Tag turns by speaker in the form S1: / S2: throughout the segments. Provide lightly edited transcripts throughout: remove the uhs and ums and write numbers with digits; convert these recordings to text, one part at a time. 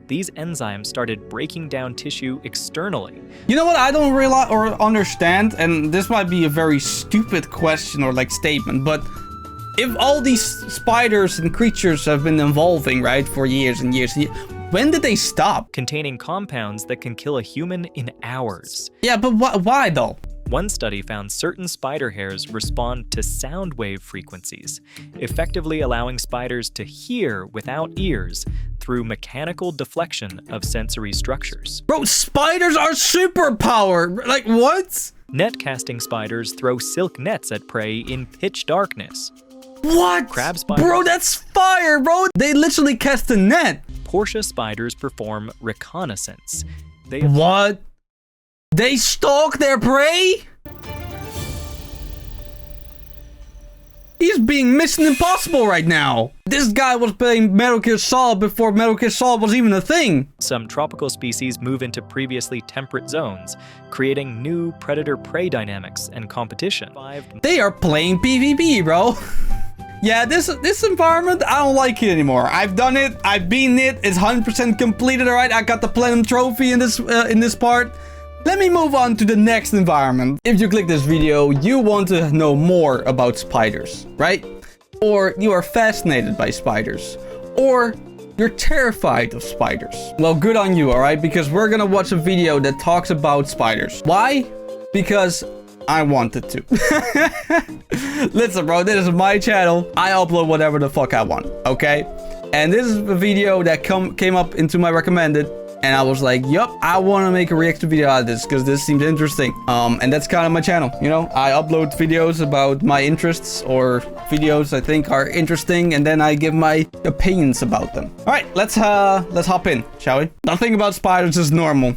S1: these enzymes started breaking down tissue externally.
S2: You know what I don't realize or understand, and this might be a very stupid question or like statement, but if all these spiders and creatures have been evolving, right, for years and years, when did they stop?
S1: Containing compounds that can kill a human in hours.
S2: Yeah, but why though?
S1: One study found certain spider hairs respond to sound wave frequencies, effectively allowing spiders to hear without ears through mechanical deflection of sensory structures.
S2: Bro, spiders are superpowered! Like, what?
S1: Net casting spiders throw silk nets at prey in pitch darkness.
S2: What?
S1: Crab spiders.
S2: Bro, that's fire, bro! They literally cast a net!
S1: Portia spiders perform reconnaissance.
S2: What? They stalk their prey? He's being Mission Impossible right now. This guy was playing Metal Gear Solid before Metal Gear Solid was even a thing.
S1: Some tropical species move into previously temperate zones, creating new predator-prey dynamics and competition.
S2: They are playing PvP, bro. Yeah, this environment, I don't like it anymore. I've done it, I've beaten it, it's 100% completed, alright? I got the Platinum Trophy in this part. Let me move on to the next environment. If you click this video, you want to know more about spiders, right? Or you are fascinated by spiders. Or you're terrified of spiders. Well, good on you, alright? Because we're gonna watch a video that talks about spiders. Why? Because I wanted to. Listen, bro, this is my channel. I upload whatever the fuck I want, okay? And this is a video that came up into my recommended. And I was like, yup, I want to make a reaction video out of this because this seems interesting. And that's kind of my channel, you know? I upload videos about my interests or videos I think are interesting, and then I give my opinions about them. All right, let's hop in, shall we? Nothing about spiders is normal.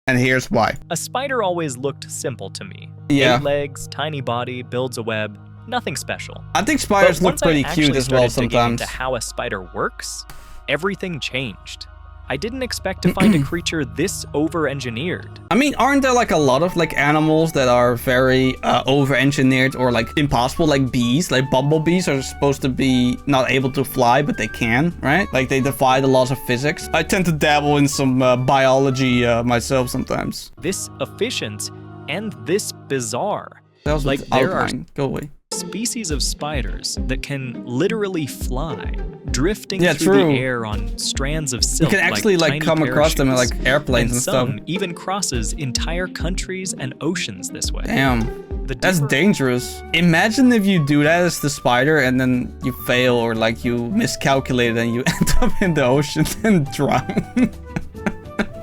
S2: And here's why.
S1: A spider always looked simple to me.
S2: Yeah.
S1: 8 legs, tiny body, builds a web, nothing special.
S2: I think spiders look pretty cute as well sometimes.
S1: Into how a spider works, everything changed. I didn't expect to find a creature this over-engineered.
S2: I mean, aren't there like a lot of like animals that are very over-engineered or like impossible, like bees? Like bumblebees are supposed to be not able to fly, but they can, right? Like they defy the laws of physics. I tend to dabble in some biology myself sometimes.
S1: This efficient and this bizarre.
S2: That was like there are go away.
S1: Species of spiders that can literally fly, drifting through
S2: true.
S1: the air on strands of silk.
S2: You can actually like come across them in like airplanes and stuff.
S1: Some even crosses entire countries and oceans this way.
S2: Damn, that's dangerous. Imagine if you do that as the spider and then you fail or like you miscalculate and you end up in the ocean and drown.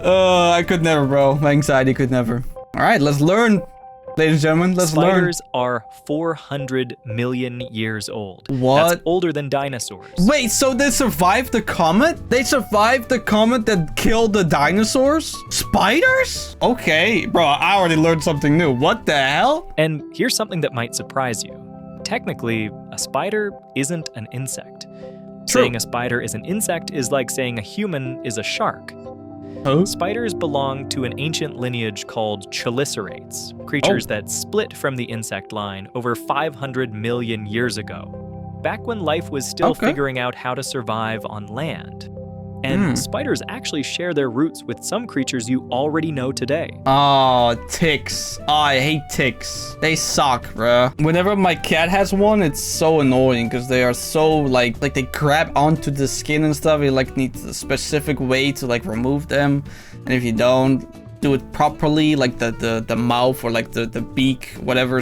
S2: I could never, bro. My anxiety could never. All right, let's learn. Ladies and gentlemen, let's learn.
S1: Spiders are 400 million years old.
S2: What?
S1: That's older than dinosaurs.
S2: Wait, so they survived the comet? They survived the comet that killed the dinosaurs? Spiders? Okay, bro, I already learned something new. What the hell?
S1: And here's something that might surprise you. Technically, a spider isn't an insect.
S2: True.
S1: Saying a spider is an insect is like saying a human is a shark.
S2: Oh.
S1: Spiders belong to an ancient lineage called chelicerates, creatures that split from the insect line over 500 million years ago, back when life was still figuring out how to survive on land. And spiders actually share their roots with some creatures you already know today.
S2: Oh, ticks. Oh, I hate ticks. They suck, bruh. Whenever my cat has one, it's so annoying because they are so like they grab onto the skin and stuff. You like need a specific way to like remove them. And if you don't do it properly, like the mouth or like the beak, whatever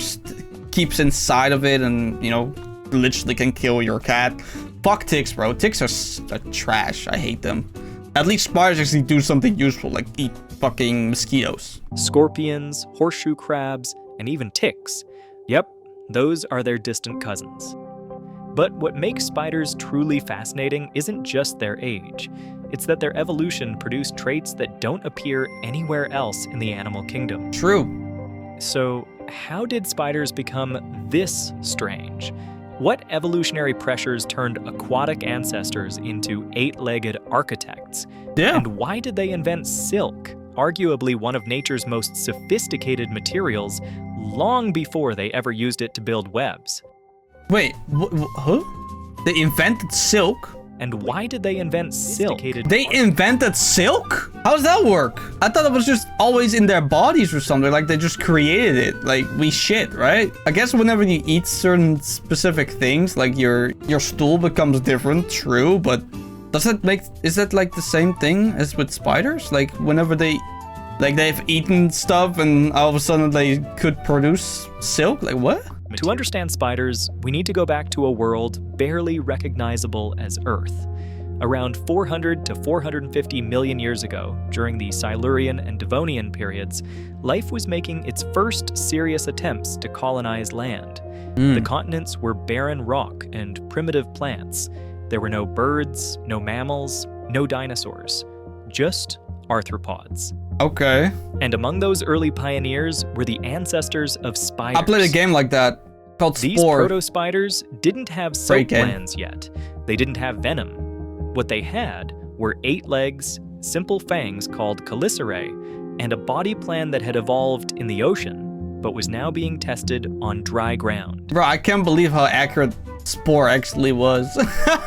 S2: keeps inside of it and, you know, literally can kill your cat. Fuck ticks, bro. Ticks are trash. I hate them. At least spiders actually do something useful, like eat fucking mosquitoes.
S1: Scorpions, horseshoe crabs, and even ticks. Yep, those are their distant cousins. But what makes spiders truly fascinating isn't just their age. It's that their evolution produced traits that don't appear anywhere else in the animal kingdom.
S2: True.
S1: So, how did spiders become this strange? What evolutionary pressures turned aquatic ancestors into 8-legged architects?
S2: Yeah.
S1: And why did they invent silk, arguably one of nature's most sophisticated materials, long before they ever used it to build webs?
S2: Wait, huh? They invented silk?
S1: And why did they invent silk?
S2: They invented silk? How does that work? I thought it was just always in their bodies or something, like they just created it, like we shit, right? I guess whenever you eat certain specific things, like your stool becomes different, true, but is that like the same thing as with spiders? Like whenever they've eaten stuff and all of a sudden they could produce silk? Like what?
S1: To understand spiders, we need to go back to a world barely recognizable as Earth. Around 400 to 450 million years ago, during the Silurian and Devonian periods, life was making its first serious attempts to colonize land. The continents were barren rock and primitive plants. There were no birds, no mammals, no dinosaurs, just arthropods.
S2: Okay.
S1: And among those early pioneers were the ancestors of spiders.
S2: I played a game like that called Spore.
S1: These proto-spiders didn't have silk glands yet. They didn't have venom. What they had were 8 legs, simple fangs called chelicerae, and a body plan that had evolved in the ocean, but was now being tested on dry ground.
S2: Bro, I can't believe how accurate Spore actually was.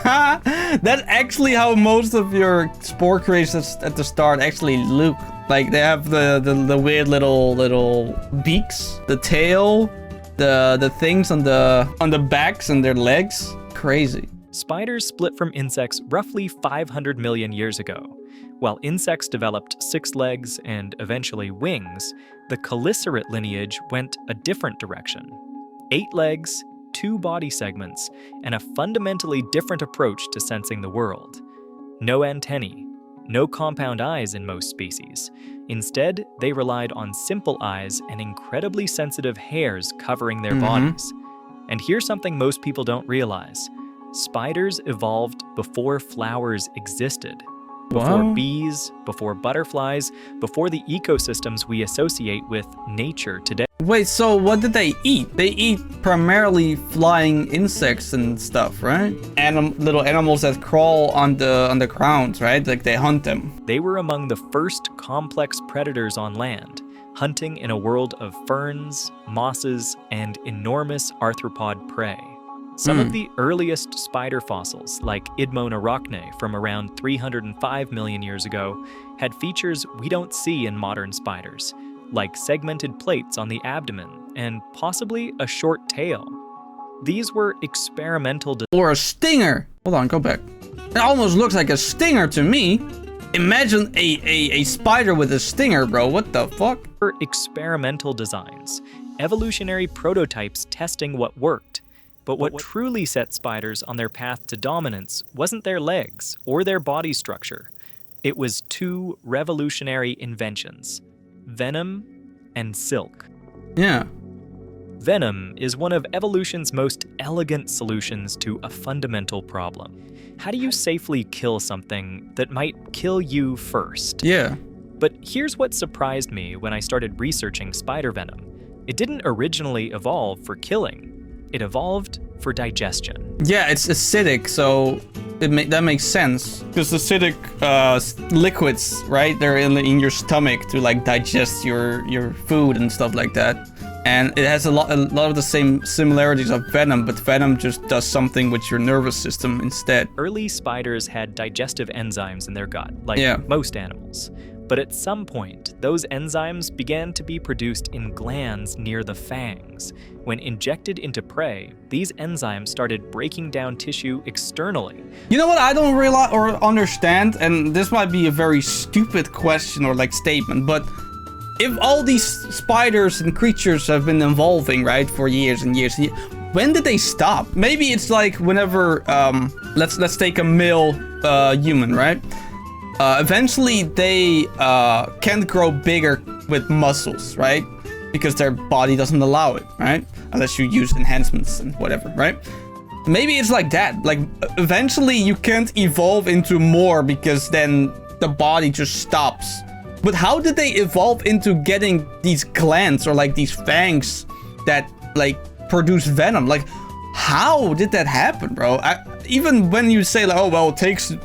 S2: That's actually how most of your Spore creations at the start actually look. Like they have the weird little beaks, the tail, the things on the backs and their legs. Crazy.
S1: Spiders split from insects roughly 500 million years ago. While insects developed 6 legs and eventually wings, the chelicerate lineage went a different direction. 8 legs, 2 body segments, and a fundamentally different approach to sensing the world. No antennae, no compound eyes in most species. Instead, they relied on simple eyes and incredibly sensitive hairs covering their bodies. And here's something most people don't realize. Spiders evolved before flowers existed. Before bees, before butterflies, before the ecosystems we associate with nature today.
S2: Wait, so what did they eat? They eat primarily flying insects and stuff, right? Little animals that crawl on the ground, right? Like they hunt them.
S1: They were among the first complex predators on land, hunting in a world of ferns, mosses, and enormous arthropod prey. Some of the earliest spider fossils, like Idmonarachne from around 305 million years ago, had features we don't see in modern spiders, like segmented plates on the abdomen and possibly a short tail. These were experimental
S2: or a stinger. Hold on, go back. It almost looks like a stinger to me. Imagine a spider with a stinger, bro. What the fuck?
S1: Experimental designs, evolutionary prototypes testing what worked. But what truly set spiders on their path to dominance wasn't their legs or their body structure. It was 2 revolutionary inventions: venom and silk.
S2: Yeah.
S1: Venom is one of evolution's most elegant solutions to a fundamental problem. How do you safely kill something that might kill you first?
S2: Yeah.
S1: But here's what surprised me when I started researching spider venom. It didn't originally evolve for killing. It evolved for digestion.
S2: Yeah, it's acidic, so that makes sense. Because acidic liquids, right? They're in your stomach to like digest your food and stuff like that. And it has a lot of the same similarities of venom, but venom just does something with your nervous system instead.
S1: Early spiders had digestive enzymes in their gut, like most animals. But at some point, those enzymes began to be produced in glands near the fangs. When injected into prey, these enzymes started breaking down tissue externally.
S2: You know what I don't realize or understand, and this might be a very stupid question or like statement, but if all these spiders and creatures have been evolving, right, for years and years, when did they stop? Maybe it's like whenever, let's take a male human, right? Eventually they can't grow bigger with muscles, right? Because their body doesn't allow it, right? Unless you use enhancements and whatever, right? Maybe it's like that. Like eventually you can't evolve into more because then the body just stops. But how did they evolve into getting these glands or like these fangs that like produce venom? Like how did that happen, bro? Even when you say like, oh, well, it takes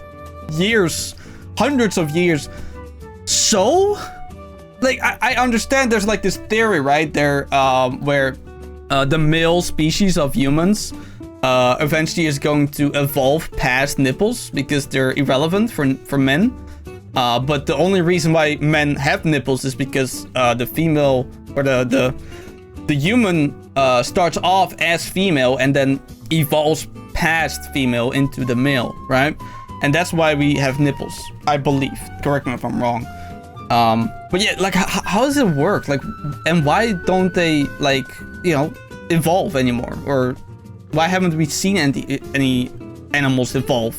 S2: years, hundreds of years. So, like, I understand there's like this theory, right? There, where the male species of humans eventually is going to evolve past nipples because they're irrelevant for men. But the only reason why men have nipples is because the female or the human starts off as female and then evolves past female into the male, right? And that's why we have nipples, I believe. Correct me if I'm wrong. But yeah, like, how does it work? Like, and why don't they, like, you know, evolve anymore? Or why haven't we seen any animals evolve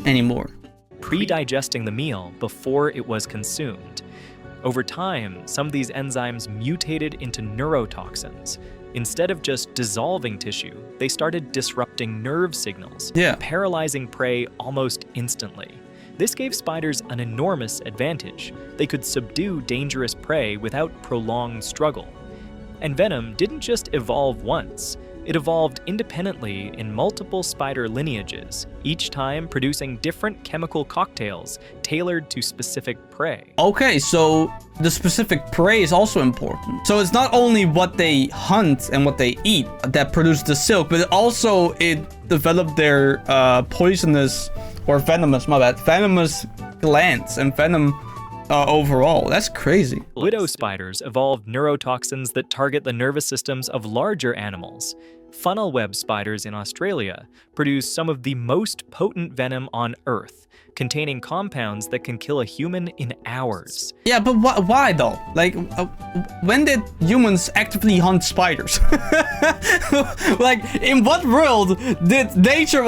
S2: anymore?
S1: Pre-digesting the meal before it was consumed. Over time, some of these enzymes mutated into neurotoxins. Instead of just dissolving tissue, they started disrupting nerve signals, paralyzing prey almost instantly. This gave spiders an enormous advantage. They could subdue dangerous prey without prolonged struggle. And venom didn't just evolve once. It evolved independently in multiple spider lineages, each time producing different chemical cocktails tailored to specific prey.
S2: Okay, so the specific prey is also important. So it's not only what they hunt and what they eat that produce the silk, but also it developed their poisonous or venomous, venomous glands and venom overall. That's crazy.
S1: Widow spiders evolved neurotoxins that target the nervous systems of larger animals. Funnel web spiders in Australia produce some of the most potent venom on Earth, containing compounds that can kill a human in hours.
S2: Yeah, but why though? Like, when did humans actively hunt spiders? Like, in what world did nature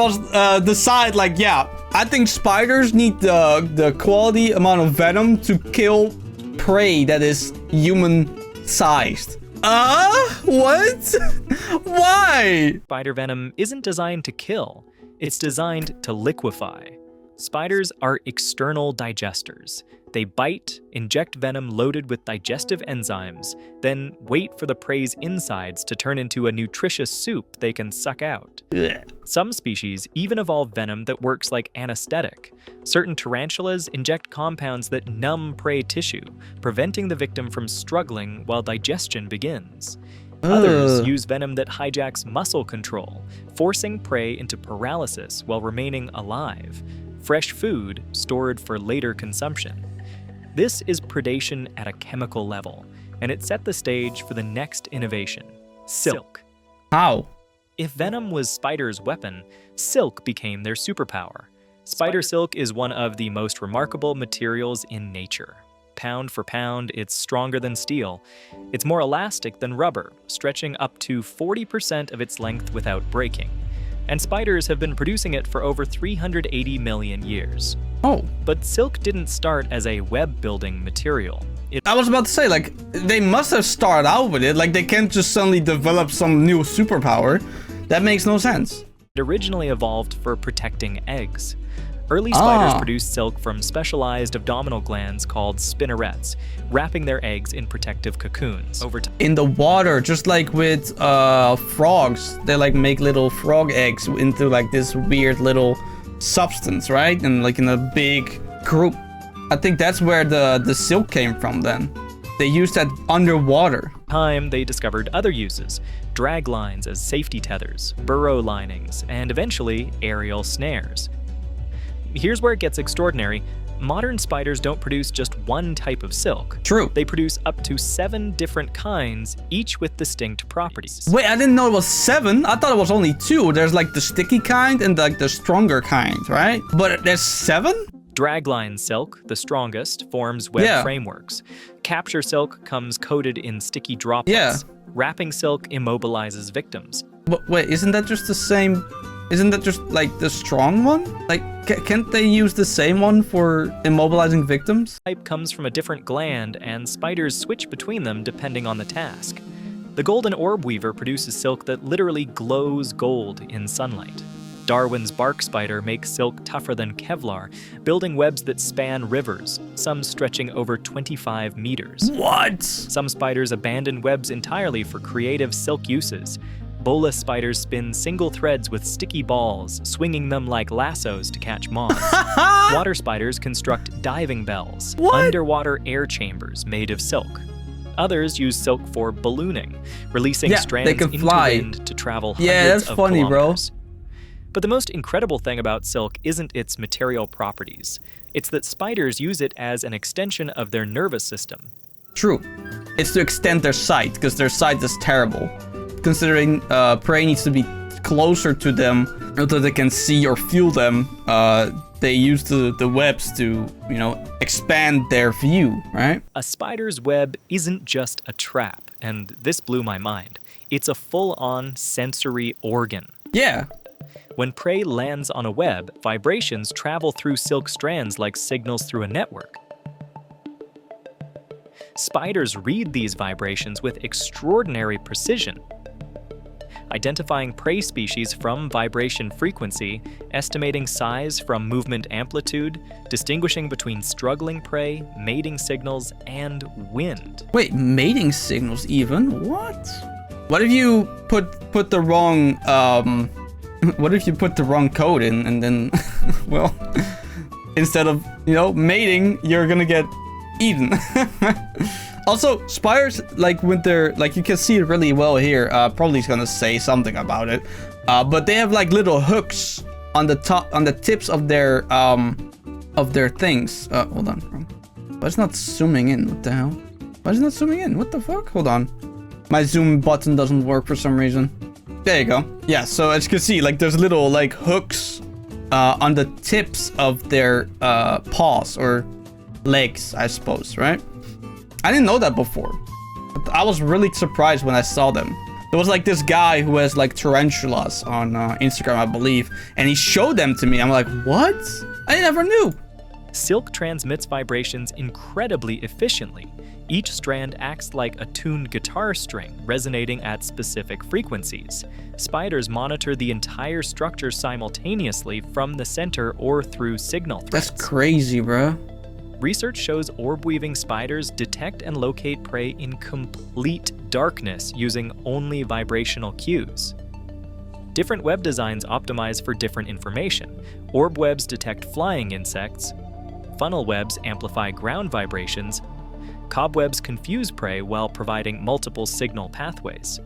S2: decide, like, yeah, I think spiders need the quality amount of venom to kill prey that is human-sized? What? Why?
S1: Spider venom isn't designed to kill. It's designed to liquefy. Spiders are external digesters. They bite, inject venom loaded with digestive enzymes, then wait for the prey's insides to turn into a nutritious soup they can suck out.
S2: Ugh.
S1: Some species even evolve venom that works like anesthetic. Certain tarantulas inject compounds that numb prey tissue, preventing the victim from struggling while digestion begins. Others use venom that hijacks muscle control, forcing prey into paralysis while remaining alive. Fresh food stored for later consumption. This is predation at a chemical level, and it set the stage for the next innovation, silk.
S2: How?
S1: If venom was spiders' weapon, silk became their superpower. Spider silk is one of the most remarkable materials in nature. Pound for pound, it's stronger than steel. It's more elastic than rubber, stretching up to 40% of its length without breaking. And spiders have been producing it for over 380 million years.
S2: Oh.
S1: But silk didn't start as a web-building material.
S2: I was about to say, like, they must have started out with it. Like, they can't just suddenly develop some new superpower. That makes no sense.
S1: It originally evolved for protecting eggs. Early spiders produced silk from specialized abdominal glands called spinnerets, wrapping their eggs in protective cocoons. Over time,
S2: in the water, just like with frogs, they like make little frog eggs into like this weird little substance, right? And like in a big group. I think that's where the silk came from then. They used that underwater.
S1: They discovered other uses, drag lines as safety tethers, burrow linings, and eventually aerial snares. Here's where it gets extraordinary. Modern spiders don't produce just one type of silk.
S2: True.
S1: They produce up to 7 different kinds, each with distinct properties.
S2: Wait, I didn't know it was 7. I thought it was only 2. There's like the sticky kind and like the stronger kind, right? But there's 7?
S1: Dragline silk, the strongest, forms web frameworks. Capture silk comes coated in sticky droplets. Wrapping silk immobilizes victims.
S2: But wait, isn't that just the same? Isn't that just like the strong one? Like, can't they use the same one for immobilizing victims?
S1: Type comes from a different gland, and spiders switch between them depending on the task. The golden orb weaver produces silk that literally glows gold in sunlight. Darwin's bark spider makes silk tougher than Kevlar, building webs that span rivers, some stretching over 25 meters.
S2: What?
S1: Some spiders abandon webs entirely for creative silk uses. Bola spiders spin single threads with sticky balls, swinging them like lassos to catch moths. Water spiders construct diving bells, underwater air chambers made of silk. Others use silk for ballooning, releasing strands into wind to travel hundreds of kilometers. But the most incredible thing about silk isn't its material properties. It's that spiders use it as an extension of their nervous system.
S2: True. It's to extend their sight, because their sight is terrible. Considering prey needs to be closer to them so that they can see or feel them, they use the webs to, expand their view, right?
S1: A spider's web isn't just a trap, and this blew my mind. It's a full-on sensory organ.
S2: Yeah.
S1: When prey lands on a web, vibrations travel through silk strands like signals through a network. Spiders read these vibrations with extraordinary precision, identifying prey species from vibration frequency, estimating size from movement amplitude, distinguishing between struggling prey, mating signals, and wind.
S2: Wait, mating signals even? What? What if you put the wrong what if you put the wrong code in and then well, instead of, mating, you're gonna get eaten. Also, spiders, like when they're, like you can see it really well here, probably is gonna say something about it, but they have like little hooks on the top, on the tips of their things. Hold on, why is it not zooming in? What the hell? Why is it not zooming in? What the fuck? Hold on, my zoom button doesn't work for some reason. There you go. Yeah, so as you can see, like there's little like hooks on the tips of their paws or legs, I suppose, right? I didn't know that before. But I was really surprised when I saw them. There was like this guy who has like tarantulas on Instagram, I believe, and he showed them to me. I'm like, what? I never knew.
S1: Silk transmits vibrations incredibly efficiently. Each strand acts like a tuned guitar string, resonating at specific frequencies. Spiders monitor the entire structure simultaneously from the center or through signal threads.
S2: That's crazy, bro.
S1: Research shows orb-weaving spiders detect and locate prey in complete darkness using only vibrational cues. Different web designs optimize for different information. Orb webs detect flying insects. Funnel webs amplify ground vibrations. Cobwebs confuse prey while providing multiple signal pathways.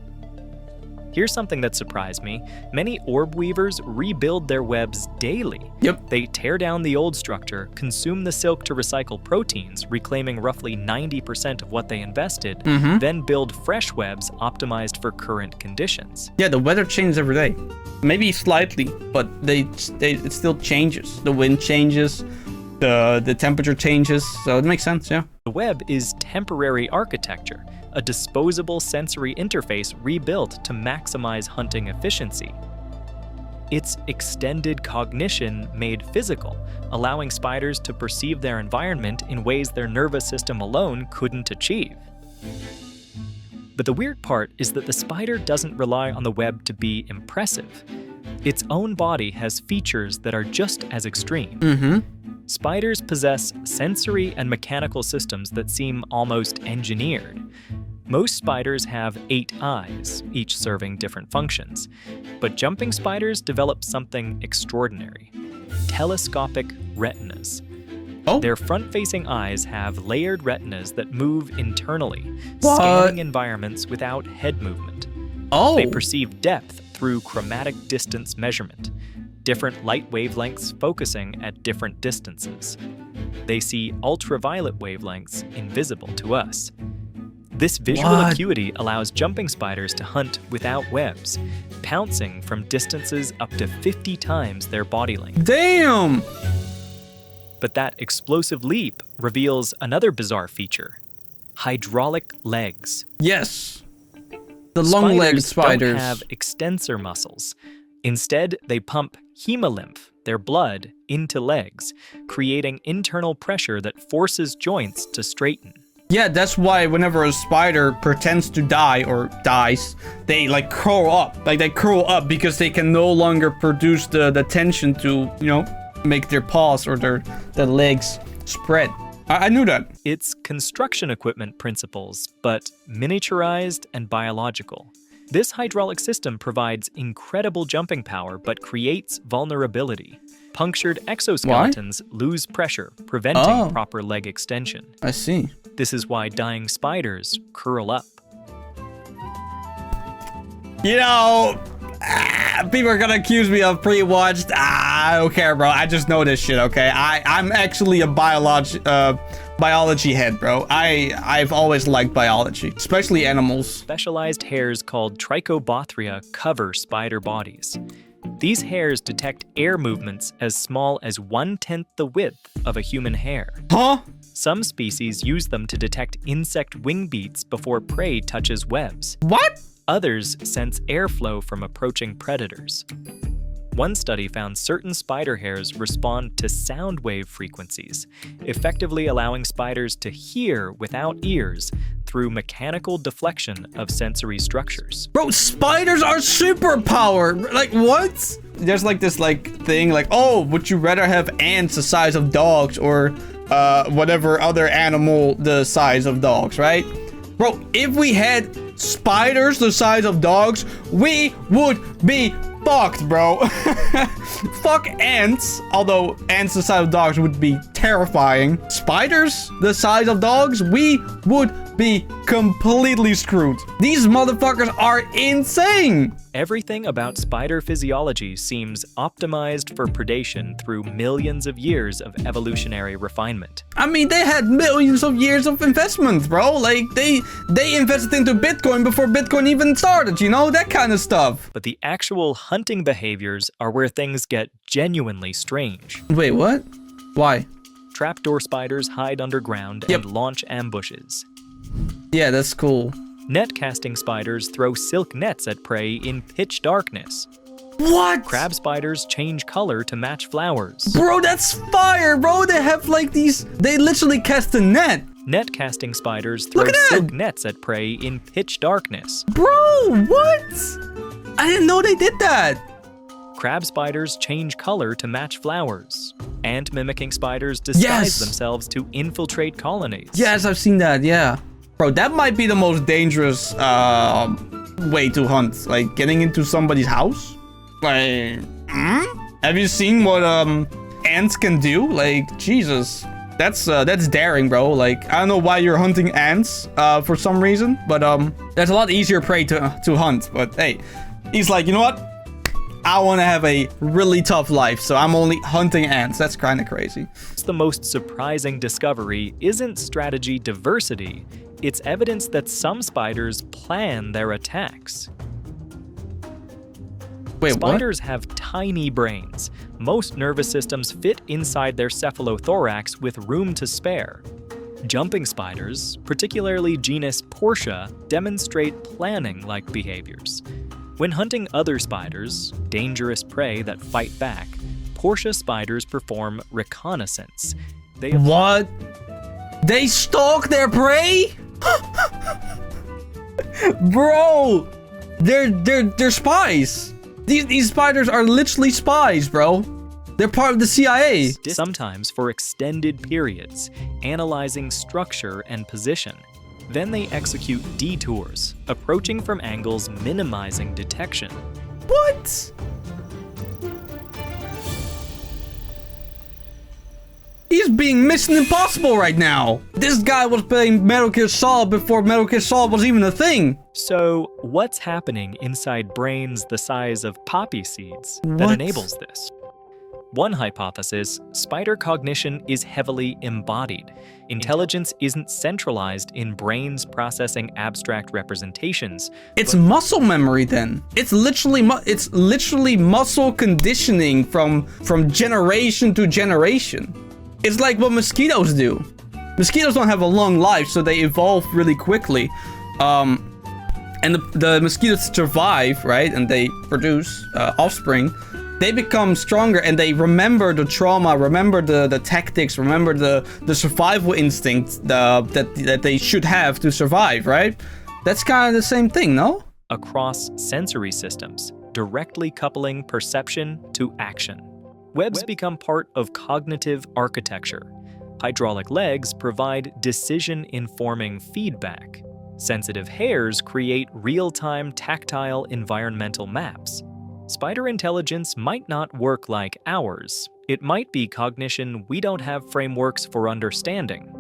S1: Here's something that surprised me. Many orb weavers rebuild their webs daily.
S2: Yep.
S1: They tear down the old structure, consume the silk to recycle proteins, reclaiming roughly 90% of what they invested, then build fresh webs optimized for current conditions.
S2: Yeah, the weather changes every day. Maybe slightly, but it still changes. The wind changes, the temperature changes, so it makes sense, yeah.
S1: The web is temporary architecture, a disposable sensory interface rebuilt to maximize hunting efficiency. It's extended cognition made physical, allowing spiders to perceive their environment in ways their nervous system alone couldn't achieve. But the weird part is that the spider doesn't rely on the web to be impressive. Its own body has features that are just as extreme. Spiders possess sensory and mechanical systems that seem almost engineered. Most spiders have 8 eyes, each serving different functions. But jumping spiders develop something extraordinary: telescopic retinas.
S2: Oh.
S1: Their front-facing eyes have layered retinas that move internally,
S2: What?
S1: scanning environments without head movement.
S2: Oh.
S1: They perceive depth through chromatic distance measurement, different light wavelengths focusing at different distances. They see ultraviolet wavelengths invisible to us. This visual acuity allows jumping spiders to hunt without webs, pouncing from distances up to 50 times their body length.
S2: Damn!
S1: But that explosive leap reveals another bizarre feature: hydraulic legs.
S2: Yes. The long-legged spiders
S1: don't have extensor muscles. Instead, they pump hemolymph, their blood, into legs, creating internal pressure that forces joints to straighten.
S2: Yeah, that's why whenever a spider pretends to die or dies, they like curl up. Like they curl up because they can no longer produce the tension to, make their paws or their legs spread. I knew that.
S1: It's construction equipment principles, but miniaturized and biological. This hydraulic system provides incredible jumping power, but creates vulnerability. Punctured exoskeletons lose pressure, preventing proper leg extension.
S2: I see.
S1: This is why dying spiders curl up.
S2: People are gonna accuse me of pre-watched. I don't care, bro. I just know this shit, okay? I'm actually a biology head, bro. I've always liked biology, especially animals.
S1: Specialized hairs called trichobothria cover spider bodies. These hairs detect air movements as small as 1/10 the width of a human hair.
S2: Huh?
S1: Some species use them to detect insect wing beats before prey touches webs.
S2: What?
S1: Others sense airflow from approaching predators. One study found certain spider hairs respond to sound wave frequencies, effectively allowing spiders to hear without ears through mechanical deflection of sensory structures.
S2: Bro, spiders are superpowered. Like, what? There's like this thing like, oh, would you rather have ants the size of dogs or whatever other animal the size of dogs, right? Bro, if we had spiders the size of dogs, we would be fucked, bro. Fuck ants. Although ants the size of dogs would be terrifying. Spiders the size of dogs, we would be completely screwed. These motherfuckers are insane.
S1: Everything about spider physiology seems optimized for predation through millions of years of evolutionary refinement.
S2: I mean, they had millions of years of investment, bro. Like, they invested into Bitcoin before Bitcoin even started, you know? That kind of stuff.
S1: But the actual hunting behaviors are where things get genuinely strange.
S2: Wait, what? Why?
S1: Trapdoor spiders hide underground and launch ambushes.
S2: Yeah, that's cool.
S1: Net casting spiders throw silk nets at prey in pitch darkness.
S2: What?
S1: Crab spiders change color to match flowers.
S2: Bro, that's fire, bro. They have like these, they literally cast a net.
S1: Net casting spiders throw silk nets at prey in pitch darkness.
S2: Bro, what? I didn't know they did that.
S1: Crab spiders change color to match flowers. Ant mimicking spiders disguise themselves to infiltrate colonies.
S2: Yes, I've seen that, yeah. Bro, that might be the most dangerous way to hunt. Like, getting into somebody's house? Like, have you seen what ants can do? Like, Jesus. That's daring, bro. Like, I don't know why you're hunting ants for some reason, but that's a lot easier prey to hunt. But hey, he's like, you know what? I want to have a really tough life, so I'm only hunting ants. That's kind of crazy.
S1: The most surprising discovery isn't strategy diversity. It's evidence that some spiders plan their attacks.
S2: Wait,
S1: spiders have tiny brains. Most nervous systems fit inside their cephalothorax with room to spare. Jumping spiders, particularly genus Portia, demonstrate planning-like behaviors. When hunting other spiders, dangerous prey that fight back, Portia spiders perform reconnaissance.
S2: What? They stalk their prey? Bro, they're spies. These spiders are literally spies, bro. They're part of the CIA.
S1: Sometimes for extended periods, analyzing structure and position. Then they execute detours, approaching from angles minimizing detection.
S2: What? He's being Mission Impossible right now. This guy was playing Metal Gear Solid before Metal Gear Solid was even a thing.
S1: So, what's happening inside brains the size of poppy seeds that enables this? One hypothesis, spider cognition is heavily embodied. Intelligence isn't centralized in brains processing abstract representations.
S2: It's muscle memory then. It's literally muscle conditioning from generation to generation. It's like what mosquitoes do. Mosquitoes don't have a long life, so they evolve really quickly. And the mosquitoes survive, right? And they produce offspring. They become stronger and they remember the trauma, remember the tactics, remember the survival instinct that they should have to survive, right? That's kind of the same thing, no?
S1: Across sensory systems, directly coupling perception to action. Webs become part of cognitive architecture. Hydraulic legs provide decision-informing feedback. Sensitive hairs create real-time tactile environmental maps. Spider intelligence might not work like ours. It might be cognition we don't have frameworks for understanding.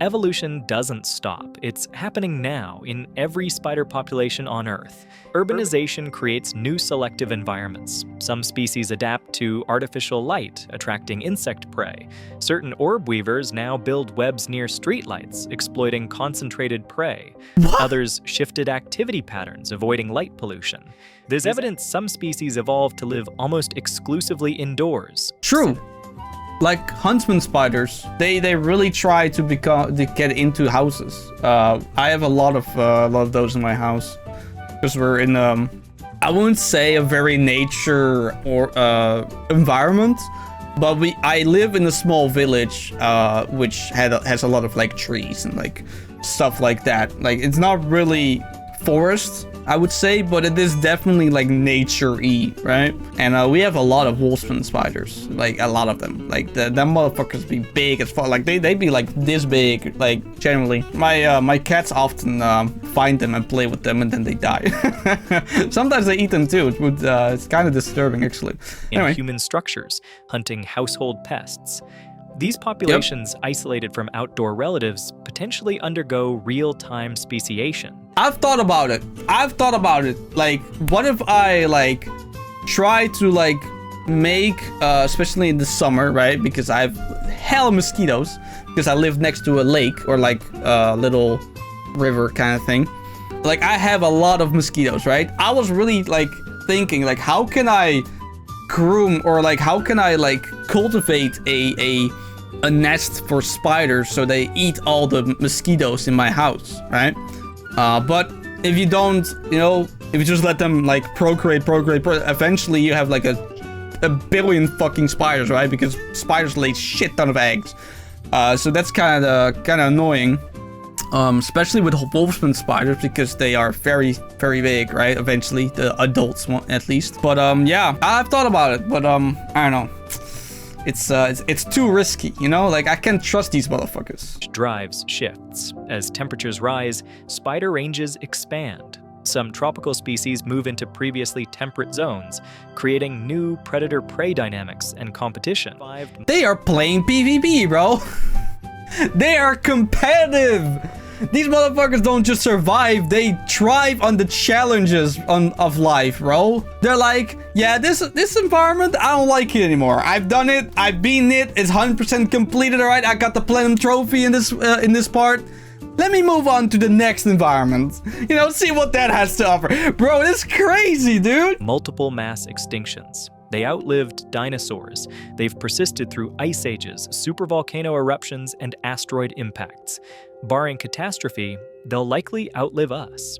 S1: Evolution doesn't stop. It's happening now in every spider population on Earth. Urbanization creates new selective environments. Some species adapt to artificial light, attracting insect prey. Certain orb weavers now build webs near streetlights, exploiting concentrated prey.
S2: What?
S1: Others shifted activity patterns, avoiding light pollution. There's evidence some species evolved to live almost exclusively indoors.
S2: True. Like huntsman spiders, they really try to get into houses. I have a lot of those in my house because we're in I wouldn't say a very nature or environment, but I live in a small village which has a lot of like trees and like stuff like that. Like it's not really forest, I would say, but it is definitely like nature-y, right? And we have a lot of wolfsman spiders, like a lot of them. Like them motherfuckers be big as fuck. Like they be like this big, like generally. My cats often find them and play with them, and then they die. Sometimes they eat them too. It's kind of disturbing, actually. Anyway.
S1: In human structures, hunting household pests. These populations, isolated from outdoor relatives, potentially undergo real-time speciation.
S2: I've thought about it. Like, what if I, like, try to, like, make, especially in the summer, right? Because I have hella mosquitoes. Because I live next to a lake or, like, a little river kind of thing. Like, I have a lot of mosquitoes, right? I was really, like, thinking, like, how can I groom or, like, how can I, like, cultivate a nest for spiders so they eat all the mosquitoes in my house, right? But if you don't, you know, if you just let them like procreate, eventually you have like a billion fucking spiders, right? Because spiders lay shit ton of eggs. So that's kind of annoying, especially with wolfsman spiders because they are very, very big, right? Eventually, the adults at least. But yeah, I've thought about it, but I don't know. It's too risky, you know? Like, I can't trust these motherfuckers.
S1: Drives shifts. As temperatures rise, spider ranges expand. Some tropical species move into previously temperate zones, creating new predator-prey dynamics and competition.
S2: They are playing PvP, bro. They are competitive. These motherfuckers don't just survive, they thrive on the challenges of life, bro. They're like, yeah, this environment, I don't like it anymore. I've done it, I've beaten it, it's 100% completed, all right? I got the platinum trophy in this part. Let me move on to the next environment. You know, see what that has to offer. Bro, this is crazy, dude.
S1: Multiple mass extinctions. They outlived dinosaurs. They've persisted through ice ages, supervolcano eruptions, and asteroid impacts. Barring catastrophe, they'll likely outlive us.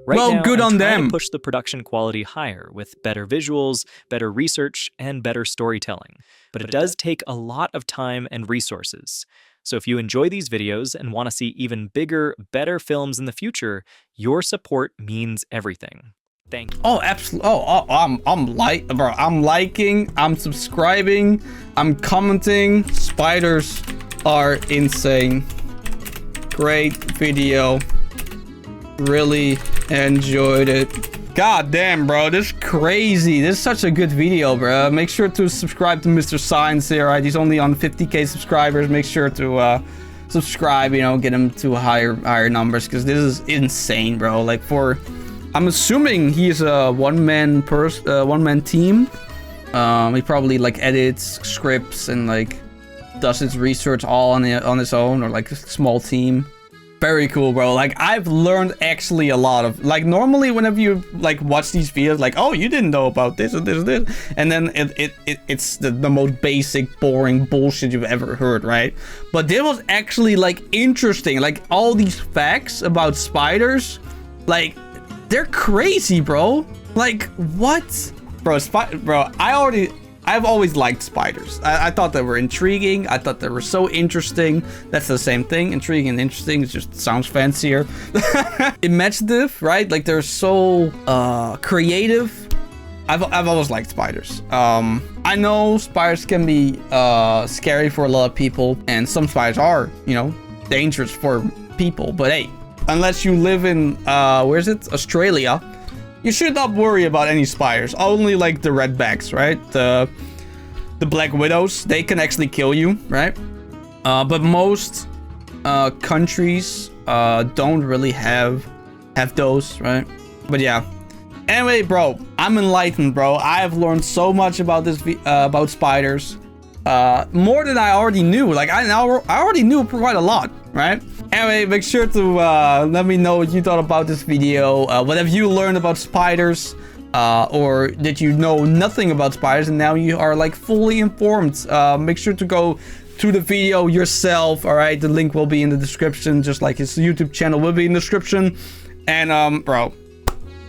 S1: Right
S2: well,
S1: now,
S2: good
S1: I'm
S2: on
S1: trying
S2: them.
S1: to push the production quality higher with better visuals, better research, and better storytelling. But it does take a lot of time and resources. So if you enjoy these videos and want to see even bigger, better films in the future, your support means everything. Thank you.
S2: Oh, absolutely. I'm liking, I'm subscribing, I'm commenting. Spiders are insane. Great video. Really enjoyed it. God damn, bro, this is crazy. This is such a good video, bro. Make sure to subscribe to Mr. Science here, right? He's only on 50k subscribers. Make sure to subscribe, you know, get him to higher numbers, because this is insane, bro. Like, I'm assuming he's a one-man team. He probably like edits scripts and like does his research all on his own, or like a small team. Very cool, bro. Like, I've learned actually a lot of, like, normally whenever you like watch these videos, like, oh, you didn't know about this and this and this, and then it's the most basic, boring bullshit you've ever heard, right? But this was actually like interesting. Like, all these facts about spiders, like, they're crazy, bro. Like, what? Bro, I've always liked spiders. I thought they were intriguing. I thought they were so interesting. That's the same thing. Intriguing and interesting. It just sounds fancier. Imaginative, right? Like, they're so creative. I've always liked spiders. I know spiders can be scary for a lot of people, and some spiders are, you know, dangerous for people. But hey, unless you live in where is it? Australia, you should not worry about any spiders. Only like the redbacks, right? The black widows, they can actually kill you, right? But most countries don't really have those, right? But yeah. Anyway, bro, I'm enlightened, bro. I have learned so much about this about spiders. More than I already knew. Like I already knew quite a lot, right? Anyway, make sure to let me know what you thought about this video. What have you learned about spiders? Or did you know nothing about spiders and now you are like fully informed? Make sure to go to the video yourself. All right, the link will be in the description, just like his YouTube channel will be in the description. And bro.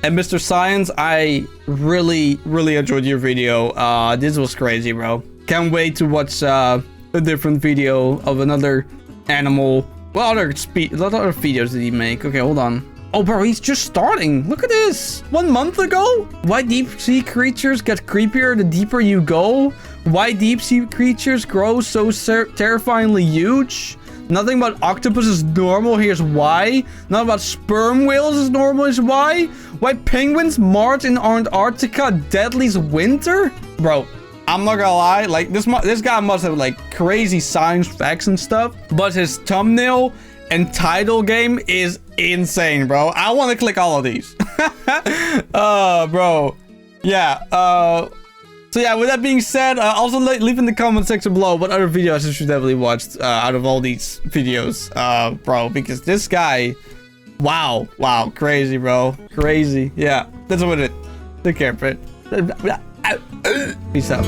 S2: And Mr. Science, I really enjoyed your video. This was crazy, bro. Can't wait to watch a different video of another animal. What other videos did he make? Okay, hold on. Oh, bro, he's just starting. Look at this. 1 month ago? Why deep sea creatures get creepier the deeper you go? Why deep sea creatures grow so terrifyingly huge? Nothing about octopus is normal, here's why. Nothing about sperm whales is normal, here's why. Why penguins march in Antarctica deadly's winter? Bro, I'm not gonna lie, like this guy must have like crazy science facts and stuff, but his thumbnail and title game is insane, bro. I want to click all of these. Bro. Yeah, so yeah, with that being said, also leave in the comment section below what other videos you should definitely watch out of all these videos, bro, because this guy, wow, crazy, bro, crazy. Yeah, that's what it is. Take care, bro. Peace out.